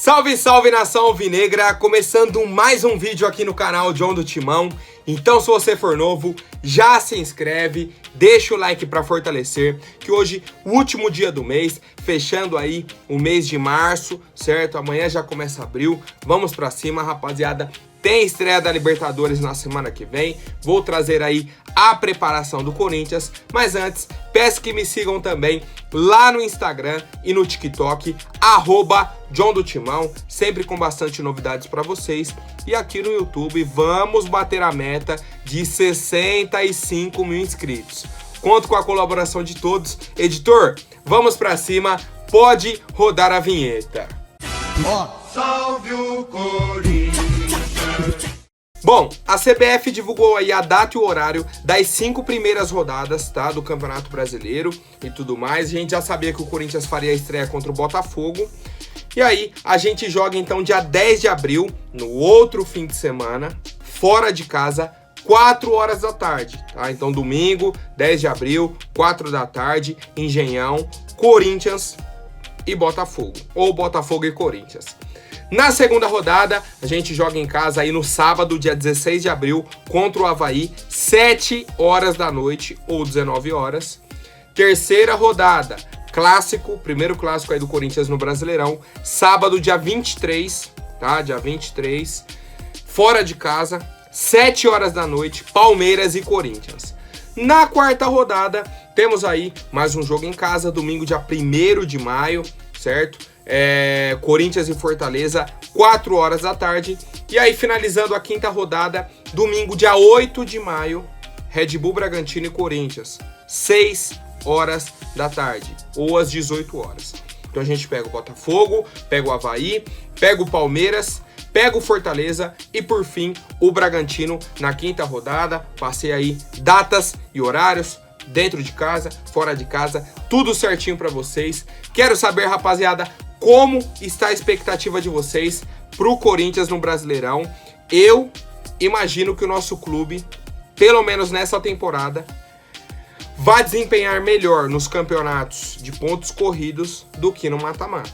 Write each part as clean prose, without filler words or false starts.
Salve, salve nação alvinegra, começando mais um vídeo aqui no canal John do Timão. Então se você for novo, já se inscreve, deixa o like para fortalecer, que hoje, o último dia do mês, fechando aí o mês de março, certo? Amanhã já começa abril, vamos pra cima, rapaziada. Tem estreia da Libertadores na semana que vem, vou trazer aí a preparação do Corinthians, mas antes, peço que me sigam também lá no Instagram e no TikTok, @John do Timão, sempre com bastante novidades para vocês. E aqui no YouTube, vamos bater a meta de 65 mil inscritos. Conto com a colaboração de todos. Editor, vamos pra cima, pode rodar a vinheta. Salve o Corinthians! Bom, a CBF divulgou aí a data e o horário das 5 primeiras rodadas, tá, do Campeonato Brasileiro e tudo mais. A gente já sabia que o Corinthians faria a estreia contra o Botafogo. E aí, a gente joga então dia 10 de abril, no outro fim de semana, fora de casa, 4 horas da tarde, tá? Então domingo, 10 de abril, 4 da tarde, Engenhão, Corinthians e Botafogo, ou Botafogo e Corinthians. Na segunda rodada, a gente joga em casa aí no sábado, dia 16 de abril, contra o Avaí, 7 horas da noite ou 19 horas. Terceira rodada, clássico, primeiro clássico aí do Corinthians no Brasileirão, sábado, dia 23, tá? Dia 23, fora de casa, 7 horas da noite, Palmeiras e Corinthians. Na quarta rodada, temos aí mais um jogo em casa, domingo, dia 1º de maio, certo? Corinthians e Fortaleza, 4 horas da tarde. E aí, finalizando a quinta rodada, domingo, dia 8 de maio, Red Bull Bragantino e Corinthians, 6 horas da tarde, ou às 18 horas. Então a gente pega o Botafogo, pega o Avaí, pega o Palmeiras, pega o Fortaleza e, por fim, o Bragantino na quinta rodada. Passei aí datas e horários, dentro de casa, fora de casa, tudo certinho para vocês. Quero saber, rapaziada, como está a expectativa de vocês pro Corinthians no Brasileirão. Eu imagino que o nosso clube, pelo menos nessa temporada, vai desempenhar melhor nos campeonatos de pontos corridos do que no mata-mata,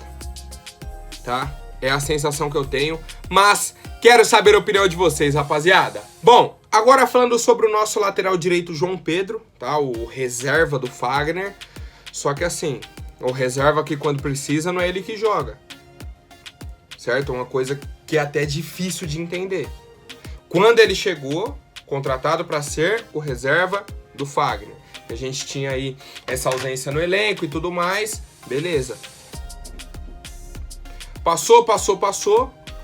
tá? É a sensação que eu tenho, mas quero saber a opinião de vocês, rapaziada. Bom, agora falando sobre o nosso lateral direito, João Pedro, tá? O reserva do Fagner. Só que assim, o reserva que quando precisa não é ele que joga, certo? Uma coisa que é até difícil de entender. Quando ele chegou, contratado para ser o reserva do Fagner, a gente tinha aí essa ausência no elenco e tudo mais, beleza. Passou.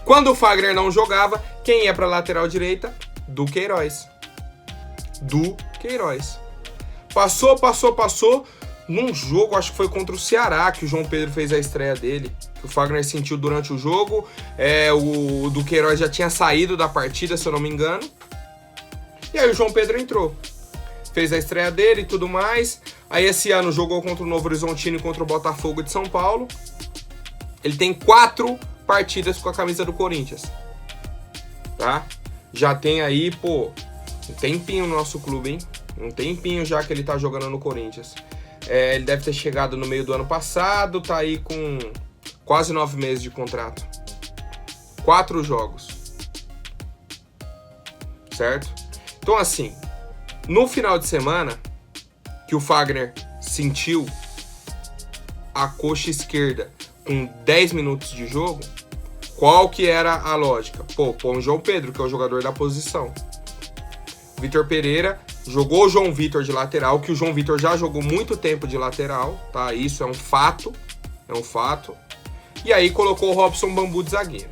Quando o Fagner não jogava, quem ia para lateral direita? Du Queiroz. Passou. Num jogo, acho que foi contra o Ceará, que o João Pedro fez a estreia dele. Que o Fagner sentiu durante o jogo. O Du Queiroz já tinha saído da partida, se eu não me engano. E aí o João Pedro entrou. Fez a estreia dele e tudo mais. Aí esse ano jogou contra o Novo Horizontino e contra o Botafogo de São Paulo. Ele tem 4 partidas com a camisa do Corinthians, tá? Já tem aí, um tempinho no nosso clube, hein? Um tempinho já que ele tá jogando no Corinthians. Ele deve ter chegado no meio do ano passado, tá aí com quase 9 meses de contrato. 4 jogos. Certo? Então assim, no final de semana, que o Fagner sentiu a coxa esquerda com 10 minutos de jogo, qual que era a lógica? Põe o João Pedro, que é o jogador da posição. Vitor Pereira jogou o João Vitor de lateral, que o João Vitor já jogou muito tempo de lateral, tá? Isso é um fato. E aí colocou o Robson Bambu de zagueiro.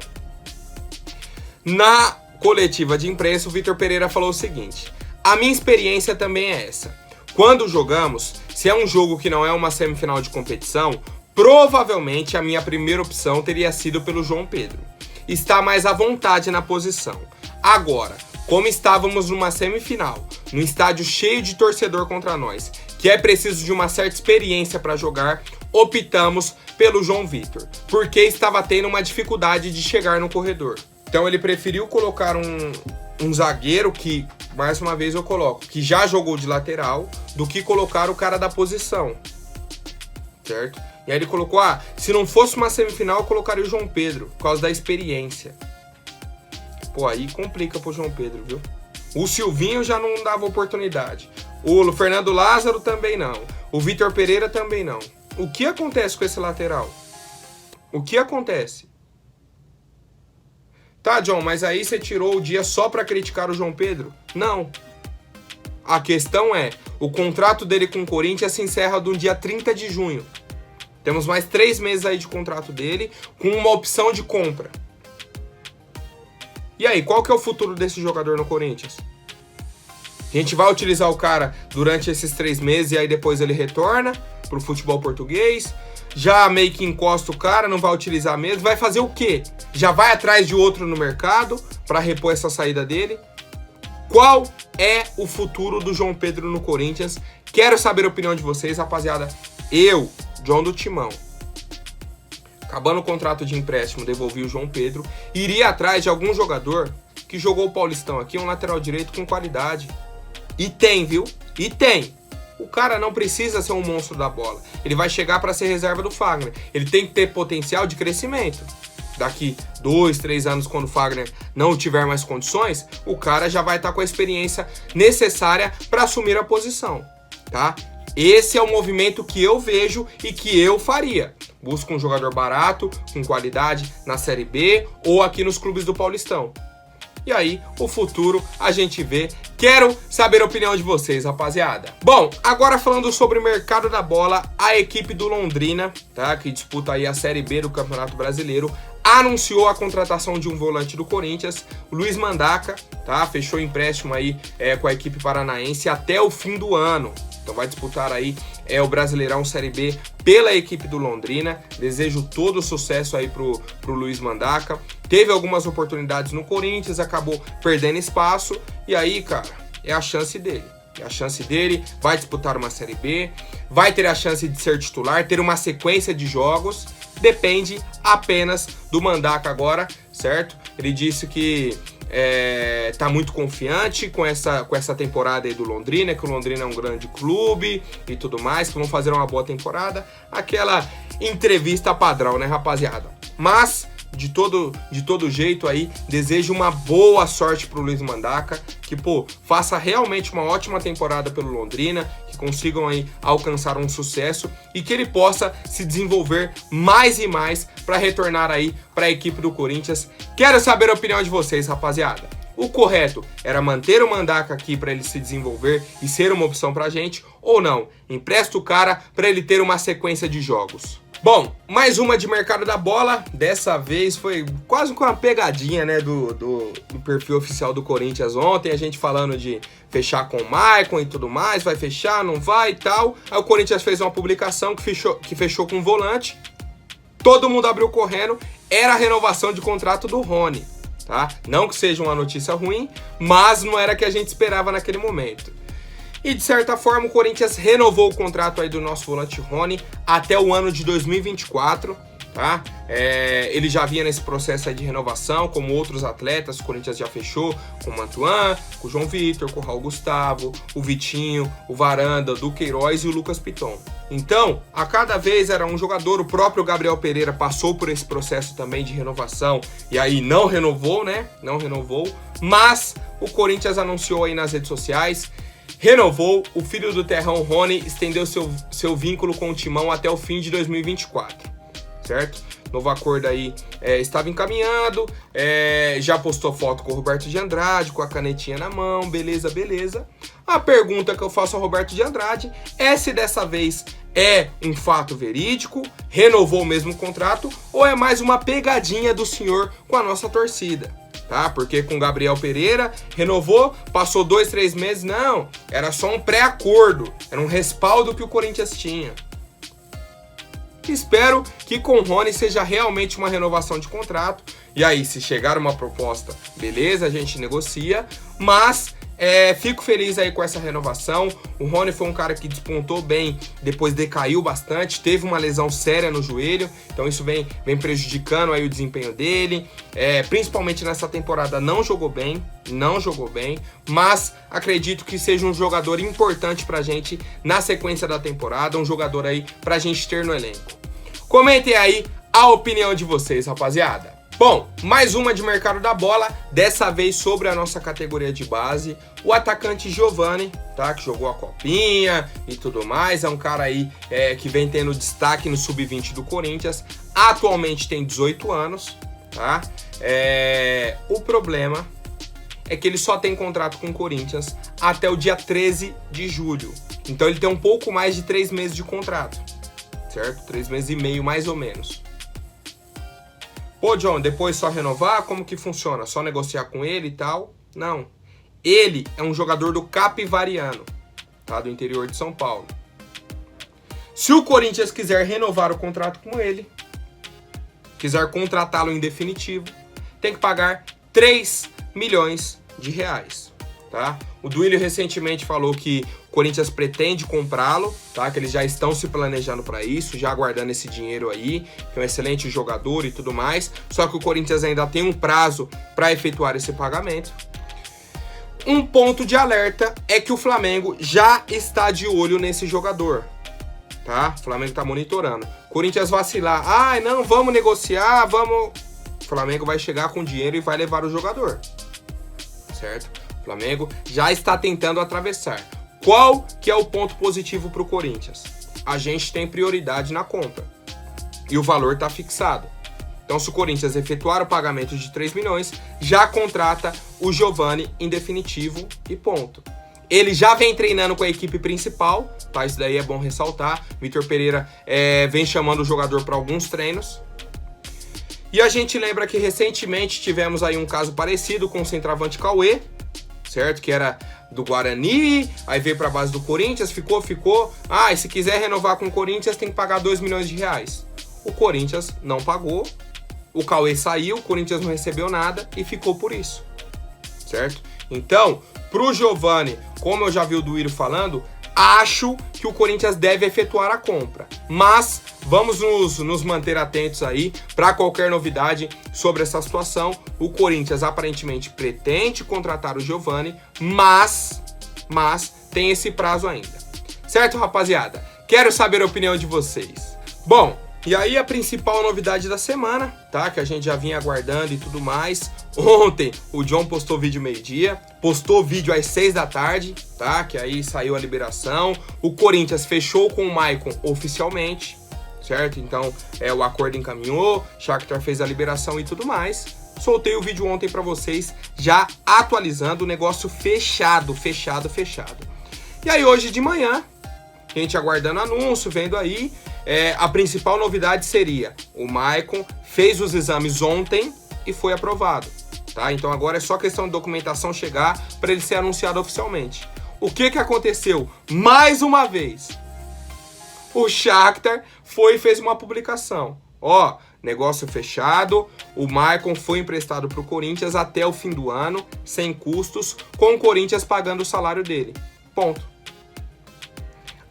Na coletiva de imprensa, o Vitor Pereira falou o seguinte: a minha experiência também é essa. Quando jogamos, se é um jogo que não é uma semifinal de competição, provavelmente a minha primeira opção teria sido pelo João Pedro. Está mais à vontade na posição. Agora, como estávamos numa semifinal, num estádio cheio de torcedor contra nós, que é preciso de uma certa experiência para jogar, optamos pelo João Vitor, porque estava tendo uma dificuldade de chegar no corredor. Então ele preferiu colocar um zagueiro que, mais uma vez eu coloco, que já jogou de lateral, do que colocar o cara da posição, certo? E aí ele colocou, se não fosse uma semifinal, eu colocaria o João Pedro, por causa da experiência. Pô, aí complica pro João Pedro, viu? O Silvinho já não dava oportunidade. O Fernando Lázaro também não. O Vitor Pereira também não. O que acontece com esse lateral? O que acontece? Tá, John, mas aí você tirou o dia só pra criticar o João Pedro? Não. A questão é, o contrato dele com o Corinthians se encerra no dia 30 de junho. Temos mais 3 meses aí de contrato dele, com uma opção de compra. E aí, qual que é o futuro desse jogador no Corinthians? A gente vai utilizar o cara durante esses 3 meses e aí depois ele retorna pro futebol português. Já meio que encosta o cara, não vai utilizar mesmo. Vai fazer o quê? Já vai atrás de outro no mercado para repor essa saída dele? Qual é o futuro do João Pedro no Corinthians? Quero saber a opinião de vocês, rapaziada. Eu, John do Timão, acabando o contrato de empréstimo, devolvi o João Pedro. Iria atrás de algum jogador que jogou o Paulistão aqui, um lateral direito com qualidade. E tem, viu? E tem. O cara não precisa ser um monstro da bola. Ele vai chegar para ser reserva do Fagner. Ele tem que ter potencial de crescimento. Daqui 2, 3 anos, quando o Fagner não tiver mais condições, o cara já vai estar com a experiência necessária para assumir a posição, tá? Esse é o movimento que eu vejo e que eu faria. Busca um jogador barato, com qualidade na Série B ou aqui nos clubes do Paulistão. E aí, o futuro a gente vê. Quero saber a opinião de vocês, rapaziada. Bom, agora falando sobre o mercado da bola, a equipe do Londrina, tá, que disputa aí a Série B do Campeonato Brasileiro, anunciou a contratação de um volante do Corinthians, Luiz Mandaca, tá, fechou empréstimo aí com a equipe paranaense até o fim do ano. Então vai disputar aí o Brasileirão Série B pela equipe do Londrina. Desejo todo o sucesso aí pro Luiz Mandaca. Teve algumas oportunidades no Corinthians, acabou perdendo espaço. E aí, cara, é a chance dele. É a chance dele, vai disputar uma Série B, vai ter a chance de ser titular, ter uma sequência de jogos. Depende apenas do Mandaca agora, certo? Ele disse que tá muito confiante com essa temporada aí do Londrina, que o Londrina é um grande clube e tudo mais, que vão fazer uma boa temporada. Aquela entrevista padrão, né, rapaziada? Mas, de todo jeito aí, desejo uma boa sorte pro Luiz Mandaca, que, faça realmente uma ótima temporada pelo Londrina, que consigam aí alcançar um sucesso e que ele possa se desenvolver mais e mais para retornar aí para a equipe do Corinthians. Quero saber a opinião de vocês, rapaziada. O correto era manter o Mandaca aqui para ele se desenvolver e ser uma opção pra gente, ou não? Empresta o cara para ele ter uma sequência de jogos. Bom, mais uma de mercado da bola. Dessa vez foi quase com uma pegadinha, né, do perfil oficial do Corinthians ontem. A gente falando de fechar com o Maicon e tudo mais. Vai fechar, não vai e tal. Aí o Corinthians fez uma publicação que fechou com um volante. Todo mundo abriu correndo. Era a renovação de contrato do Rony, tá? Não que seja uma notícia ruim, mas não era o que a gente esperava naquele momento. E de certa forma o Corinthians renovou o contrato aí do nosso volante Rony até o ano de 2024, tá? Ele já vinha nesse processo aí de renovação, como outros atletas. O Corinthians já fechou com o Mantuan, com o João Vitor, com o Raul Gustavo, o Vitinho, o Varanda, o Duqueiroz e o Lucas Piton. Então, a cada vez era um jogador. O próprio Gabriel Pereira passou por esse processo também de renovação e aí não renovou, né? Não renovou, mas o Corinthians anunciou aí nas redes sociais, renovou. O filho do Terrão, Rony, estendeu seu vínculo com o Timão até o fim de 2024, certo? Novo acordo aí estava encaminhado, já postou foto com o Roberto de Andrade, com a canetinha na mão, beleza. A pergunta que eu faço ao Roberto de Andrade é se dessa vez é um fato verídico, renovou o mesmo contrato, ou é mais uma pegadinha do senhor com a nossa torcida. Tá? Porque com Gabriel Pereira renovou, passou 2, 3 meses, não, era só um pré-acordo, era um respaldo que o Corinthians tinha. Espero que com o Rony seja realmente uma renovação de contrato, e aí se chegar uma proposta, beleza, a gente negocia, mas fico feliz aí com essa renovação. O Rony foi um cara que despontou bem, depois decaiu bastante, teve uma lesão séria no joelho, então isso vem prejudicando aí o desempenho dele, principalmente nessa temporada não jogou bem, mas acredito que seja um jogador importante pra gente na sequência da temporada, um jogador aí pra gente ter no elenco. Comentem aí a opinião de vocês, rapaziada. Bom, mais uma de mercado da bola, dessa vez sobre a nossa categoria de base. O atacante Giovani, tá? Que jogou a copinha e tudo mais. É um cara aí que vem tendo destaque no sub-20 do Corinthians. Atualmente tem 18 anos, tá? O problema é que ele só tem contrato com o Corinthians até o dia 13 de julho. Então ele tem um pouco mais de 3 meses de contrato, certo? 3 meses e meio, mais ou menos. Pô, John, depois só renovar? Como que funciona? Só negociar com ele e tal? Não. Ele é um jogador do Capivariano, tá? Do interior de São Paulo. Se o Corinthians quiser renovar o contrato com ele, quiser contratá-lo em definitivo, tem que pagar 3 milhões de reais, tá? O Duílio recentemente falou que o Corinthians pretende comprá-lo, tá? Que eles já estão se planejando para isso, já aguardando esse dinheiro aí, que é um excelente jogador e tudo mais. Só que o Corinthians ainda tem um prazo para efetuar esse pagamento. Um ponto de alerta é que o Flamengo já está de olho nesse jogador, tá? O Flamengo está monitorando. Corinthians vacilar, não, vamos negociar, vamos... O Flamengo vai chegar com dinheiro e vai levar o jogador, certo? O Flamengo já está tentando atravessar. Qual que é o ponto positivo para o Corinthians? A gente tem prioridade na compra e o valor está fixado. Então, se o Corinthians efetuar o pagamento de 3 milhões, já contrata o Giovani em definitivo e ponto. Ele já vem treinando com a equipe principal, tá? Isso daí é bom ressaltar. Vitor Pereira vem chamando o jogador para alguns treinos. E a gente lembra que recentemente tivemos aí um caso parecido com o centroavante Cauê, certo? Que era do Guarani, aí veio para a base do Corinthians, ficou. E se quiser renovar com o Corinthians tem que pagar 2 milhões de reais. O Corinthians não pagou, o Cauê saiu, o Corinthians não recebeu nada e ficou por isso, certo? Então, pro Giovani, como eu já vi o Duílio falando, acho que o Corinthians deve efetuar a compra, mas vamos nos manter atentos aí para qualquer novidade sobre essa situação. O Corinthians aparentemente pretende contratar o Giovani, mas tem esse prazo ainda. Certo, rapaziada? Quero saber a opinião de vocês. Bom, e aí a principal novidade da semana, tá? Que a gente já vinha aguardando e tudo mais. Ontem o John postou vídeo meio-dia, postou vídeo às 6 da tarde, tá? Que aí saiu a liberação. O Corinthians fechou com o Maicon oficialmente, certo? Então o acordo encaminhou, Shakhtar fez a liberação e tudo mais. Soltei o vídeo ontem pra vocês, já atualizando o negócio fechado. E aí hoje de manhã, a gente aguardando anúncio, vendo aí, a principal novidade seria o Maicon fez os exames ontem e foi aprovado, tá? Então agora é só questão de documentação chegar para ele ser anunciado oficialmente. O que aconteceu? Mais uma vez, o Shakhtar foi e fez uma publicação. Negócio fechado, o Maicon foi emprestado para o Corinthians até o fim do ano, sem custos, com o Corinthians pagando o salário dele. Ponto.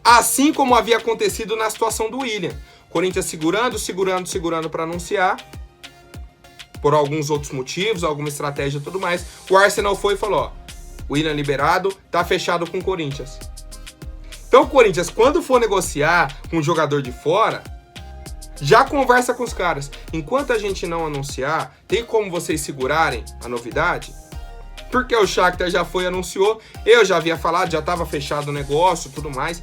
Assim como havia acontecido na situação do William. Corinthians segurando para anunciar, por alguns outros motivos, alguma estratégia e tudo mais. O Arsenal foi e falou, William liberado, tá fechado com o Corinthians. Então o Corinthians, quando for negociar com um jogador de fora, já conversa com os caras. Enquanto a gente não anunciar, tem como vocês segurarem a novidade? Porque o Shakhtar já foi e anunciou, eu já havia falado, já estava fechado o negócio e tudo mais.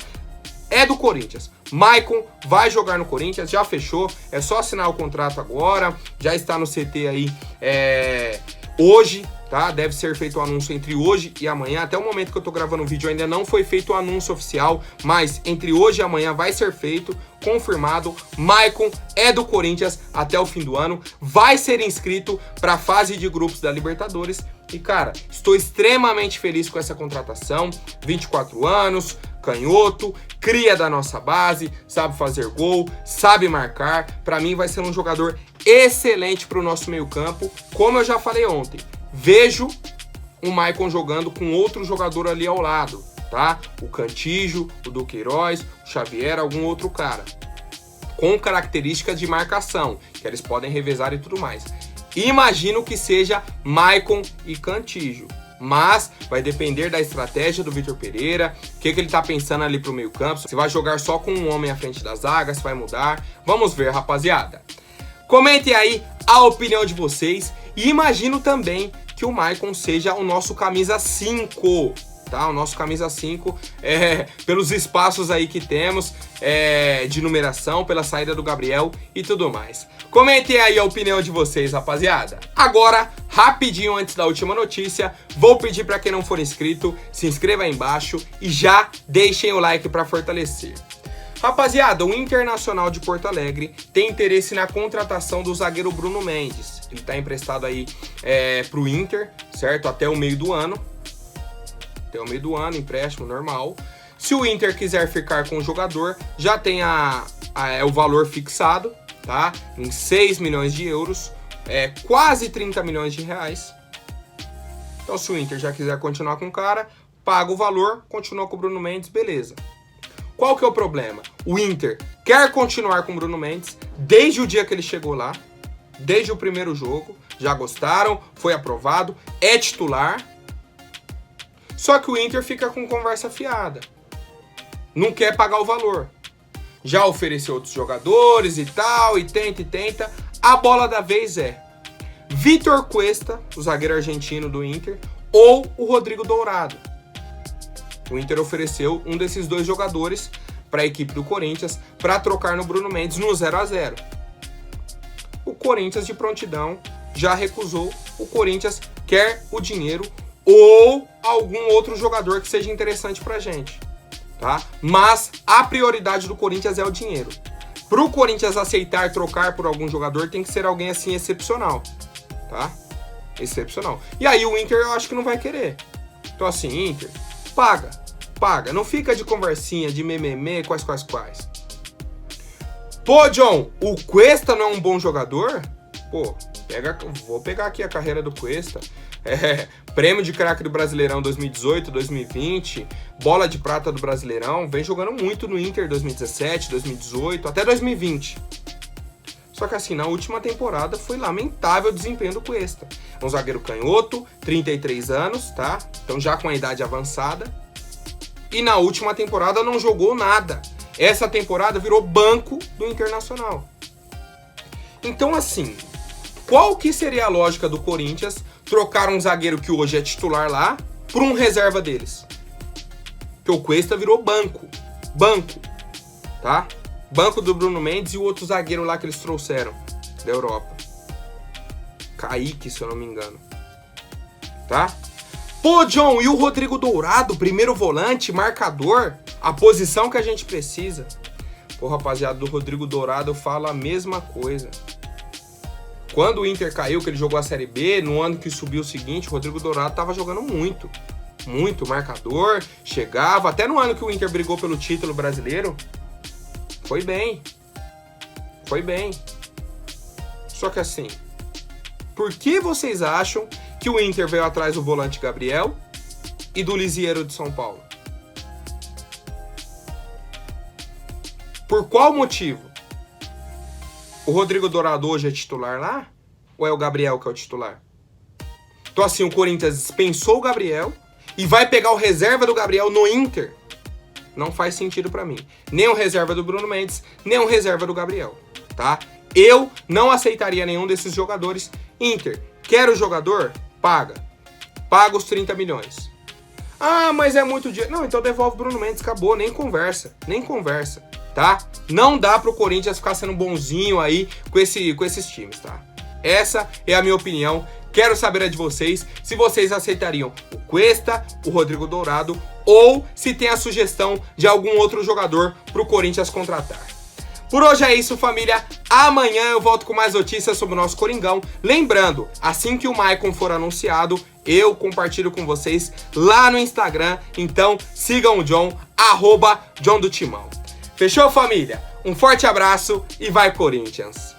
É do Corinthians. Maicon vai jogar no Corinthians, já fechou, é só assinar o contrato agora, já está no CT aí hoje, tá? Deve ser feito o anúncio entre hoje e amanhã. Até o momento que eu tô gravando o vídeo ainda não foi feito o anúncio oficial, mas entre hoje e amanhã vai ser feito, confirmado. Maicon é do Corinthians até o fim do ano, vai ser inscrito para a fase de grupos da Libertadores. E cara, estou extremamente feliz com essa contratação. 24 anos, canhoto, cria da nossa base, sabe fazer gol, sabe marcar. Para mim vai ser um jogador excelente para o nosso meio campo. Como eu já falei ontem, vejo o Maicon jogando com outro jogador ali ao lado, tá? O Cantígio, o Duqueiroz, o Xavier, algum outro cara, com características de marcação, que eles podem revezar e tudo mais. Imagino que seja Maicon e Cantígio, Mas vai depender da estratégia do Vitor Pereira, o que ele tá pensando ali pro meio campo, se vai jogar só com um homem à frente da zaga, se vai mudar. Vamos ver, rapaziada. Comentem aí a opinião de vocês e imagino também que o Maicon seja o nosso camisa 5, tá? O nosso camisa 5, pelos espaços aí que temos de numeração, pela saída do Gabriel e tudo mais. Comentem aí a opinião de vocês, rapaziada. Agora, rapidinho antes da última notícia, vou pedir para quem não for inscrito, se inscreva aí embaixo e já deixem o like para fortalecer. Rapaziada, o Internacional de Porto Alegre tem interesse na contratação do zagueiro Bruno Mendes. Ele está emprestado aí pro Inter, certo? Até o meio do ano. Até o meio do ano, empréstimo normal. Se o Inter quiser ficar com o jogador, já tem o valor fixado, tá? Em 6 milhões de euros, quase 30 milhões de reais. Então, se o Inter já quiser continuar com o cara, paga o valor, continua com o Bruno Mendes, beleza. Qual que é o problema? O Inter quer continuar com o Bruno Mendes desde o dia que ele chegou lá, desde o primeiro jogo, já gostaram, foi aprovado, é titular. Só que o Inter fica com conversa fiada. Não quer pagar o valor. Já ofereceu outros jogadores e tal, e tenta. A bola da vez é Vitor Cuesta, o zagueiro argentino do Inter, ou o Rodrigo Dourado. O Inter ofereceu um desses dois jogadores para a equipe do Corinthians para trocar no Bruno Mendes no 0-0. O Corinthians de prontidão já recusou. O Corinthians quer o dinheiro ou algum outro jogador que seja interessante pra gente, tá? Mas a prioridade do Corinthians é o dinheiro. Pro Corinthians aceitar trocar por algum jogador, tem que ser alguém assim excepcional, tá? Excepcional. E aí o Inter eu acho que não vai querer. Então assim, Inter, paga. Não fica de conversinha, de mememê, quais. Pô, John, o Cuesta não é um bom jogador? Pô, vou pegar aqui a carreira do Cuesta. Prêmio de craque do Brasileirão 2018, 2020, bola de prata do Brasileirão, vem jogando muito no Inter 2017, 2018, até 2020. Só que assim, na última temporada foi lamentável o desempenho do Cuesta. É um zagueiro canhoto, 33 anos, tá? Então já com a idade avançada. E na última temporada não jogou nada. Essa temporada virou banco do Internacional. Então assim, qual que seria a lógica do Corinthians trocar um zagueiro que hoje é titular lá por um reserva deles? Porque o Cuesta virou banco, tá? Banco do Bruno Mendes e o outro zagueiro lá que eles trouxeram da Europa. Kaique, se eu não me engano. Tá? Pô, John, e o Rodrigo Dourado, primeiro volante, marcador, a posição que a gente precisa. Pô, rapaziada, do Rodrigo Dourado eu falo a mesma coisa. Quando o Inter caiu, que ele jogou a Série B, no ano que subiu o seguinte, o Rodrigo Dourado tava jogando muito marcador, chegava, até no ano que o Inter brigou pelo título brasileiro, foi bem. Só que assim, por que vocês acham que o Inter veio atrás do volante Gabriel e do Lisieiro de São Paulo? Por qual motivo? O Rodrigo Dourado hoje é titular lá? Ou é o Gabriel que é o titular? Então assim, o Corinthians dispensou o Gabriel e vai pegar o reserva do Gabriel no Inter? Não faz sentido pra mim. Nem o reserva do Bruno Mendes, nem o reserva do Gabriel, tá? Eu não aceitaria nenhum desses jogadores. Inter, quer o jogador? Paga os 30 milhões. Ah, mas é muito dinheiro. Não, então devolve o Bruno Mendes, acabou, nem conversa, tá? Não dá pro Corinthians ficar sendo bonzinho aí com esses times, tá? Essa é a minha opinião. Quero saber a de vocês, se vocês aceitariam o Cuesta, o Rodrigo Dourado, ou se tem a sugestão de algum outro jogador pro Corinthians contratar. Por hoje é isso, família. Amanhã eu volto com mais notícias sobre o nosso Coringão. Lembrando, assim que o Maicon for anunciado, eu compartilho com vocês lá no Instagram. Então, sigam o John, @John do Timão. Fechou, família? Um forte abraço e vai, Corinthians!